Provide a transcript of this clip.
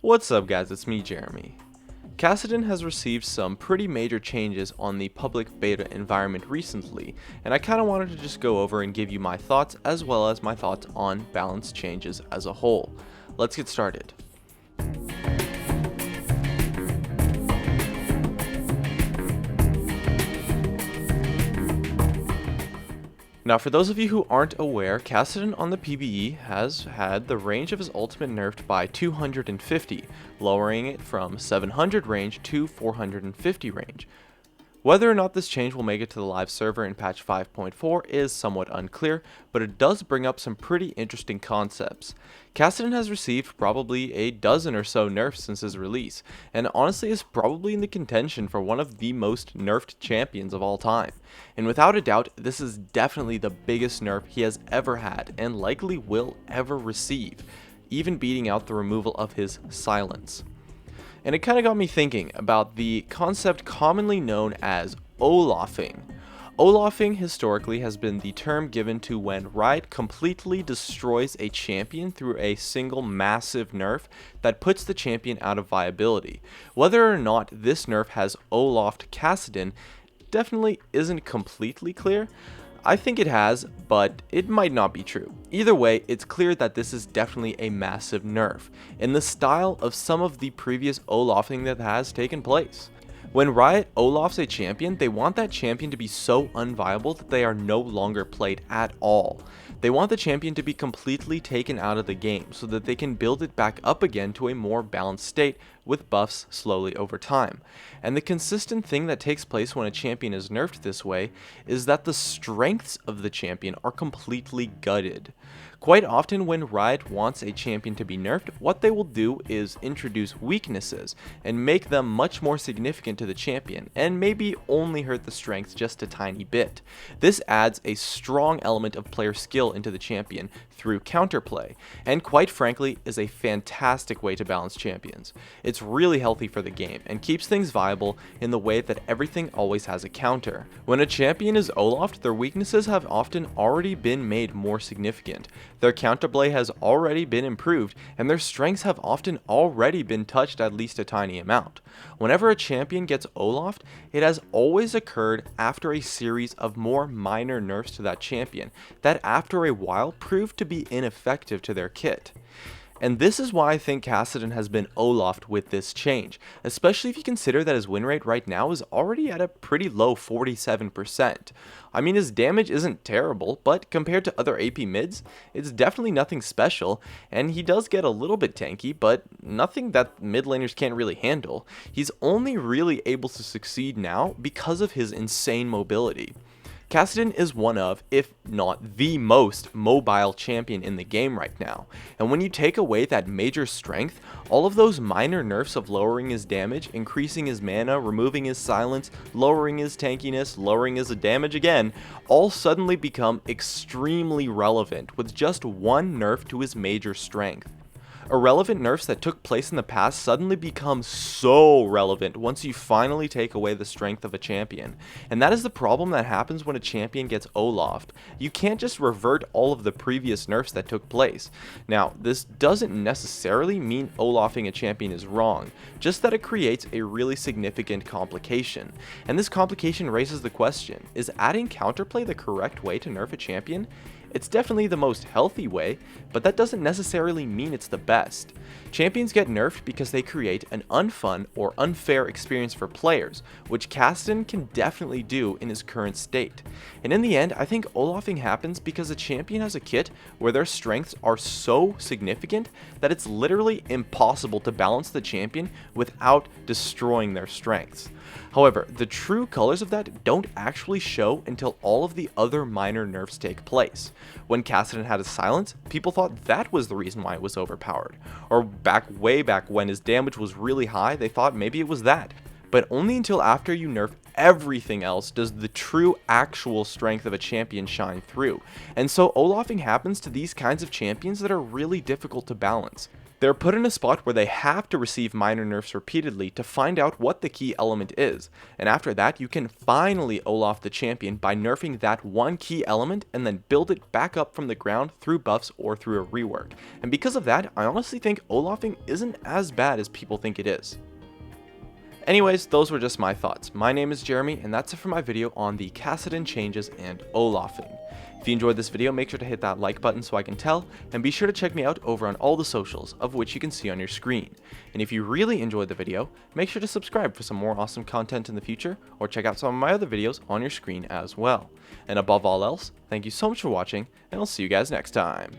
What's up guys, it's me Jeremy. Kassadin has received some pretty major changes on the public beta environment recently, and I kinda wanted to just go over and give you my thoughts as well as my thoughts on balance changes as a whole. Let's get started. Now for those of you who aren't aware, Kassadin on the PBE has had the range of his ultimate nerfed by 250, lowering it from 700 range to 450 range. Whether or not this change will make it to the live server in patch 5.4 is somewhat unclear, but it does bring up some pretty interesting concepts. Kassadin has received probably a dozen or so nerfs since his release, and honestly is probably in the contention for one of the most nerfed champions of all time. And without a doubt, this is definitely the biggest nerf he has ever had, and likely will ever receive, even beating out the removal of his silence. And it kind of got me thinking about the concept commonly known as Olafing. Olafing historically has been the term given to when Riot completely destroys a champion through a single massive nerf that puts the champion out of viability. Whether or not this nerf has Olafed Kassadin definitely isn't completely clear. I think it has, but it might not be true. Either way, it's clear that this is definitely a massive nerf, in the style of some of the previous Olafing that has taken place. When Riot Olafs a champion, they want that champion to be so unviable that they are no longer played at all. They want the champion to be completely taken out of the game so that they can build it back up again to a more balanced state with buffs slowly over time. And the consistent thing that takes place when a champion is nerfed this way is that the strengths of the champion are completely gutted. Quite often when Riot wants a champion to be nerfed, what they will do is introduce weaknesses and make them much more significant to the champion, and maybe only hurt the strength just a tiny bit. This adds a strong element of player skill into the champion through counterplay, and quite frankly is a fantastic way to balance champions. It's really healthy for the game and keeps things viable in the way that everything always has a counter. When a champion is Olafed, their weaknesses have often already been made more significant. Their counterplay has already been improved, and their strengths have often already been touched at least a tiny amount. Whenever a champion gets Olafed, it has always occurred after a series of more minor nerfs to that champion that after a while proved to be ineffective to their kit. And this is why I think Kassadin has been Olafed with this change, especially if you consider that his win rate right now is already at a pretty low 47%. I mean, his damage isn't terrible, but compared to other AP mids, it's definitely nothing special, and he does get a little bit tanky, but nothing that mid laners can't really handle. He's only really able to succeed now because of his insane mobility. Kassadin is one of, if not the most mobile champion in the game right now, and when you take away that major strength, all of those minor nerfs of lowering his damage, increasing his mana, removing his silence, lowering his tankiness, lowering his damage again, all suddenly become extremely relevant with just one nerf to his major strength. Irrelevant nerfs that took place in the past suddenly become so relevant once you finally take away the strength of a champion. And that is the problem that happens when a champion gets Olafed. You can't just revert all of the previous nerfs that took place. Now, this doesn't necessarily mean Olafing a champion is wrong, just that it creates a really significant complication. And this complication raises the question, is adding counterplay the correct way to nerf a champion? It's definitely the most healthy way, but that doesn't necessarily mean it's the best. Champions get nerfed because they create an unfun or unfair experience for players, which Kassadin can definitely do in his current state. And in the end, I think Olafing happens because a champion has a kit where their strengths are so significant that it's literally impossible to balance the champion without destroying their strengths. However, the true colors of that don't actually show until all of the other minor nerfs take place. When Kassadin had his silence, people thought that was the reason why it was overpowered. Or way back when his damage was really high, they thought maybe it was that. But only until after you nerf everything else does the true actual strength of a champion shine through. And so Olafing happens to these kinds of champions that are really difficult to balance. They're put in a spot where they have to receive minor nerfs repeatedly to find out what the key element is, and after that you can finally Olaf the champion by nerfing that one key element and then build it back up from the ground through buffs or through a rework. And because of that, I honestly think Olafing isn't as bad as people think it is. Anyways, those were just my thoughts. My name is Jeremy, and that's it for my video on the Kassadin changes and Olafing. If you enjoyed this video, make sure to hit that like button so I can tell, and be sure to check me out over on all the socials, of which you can see on your screen. And if you really enjoyed the video, make sure to subscribe for some more awesome content in the future, or check out some of my other videos on your screen as well. And above all else, thank you so much for watching, and I'll see you guys next time.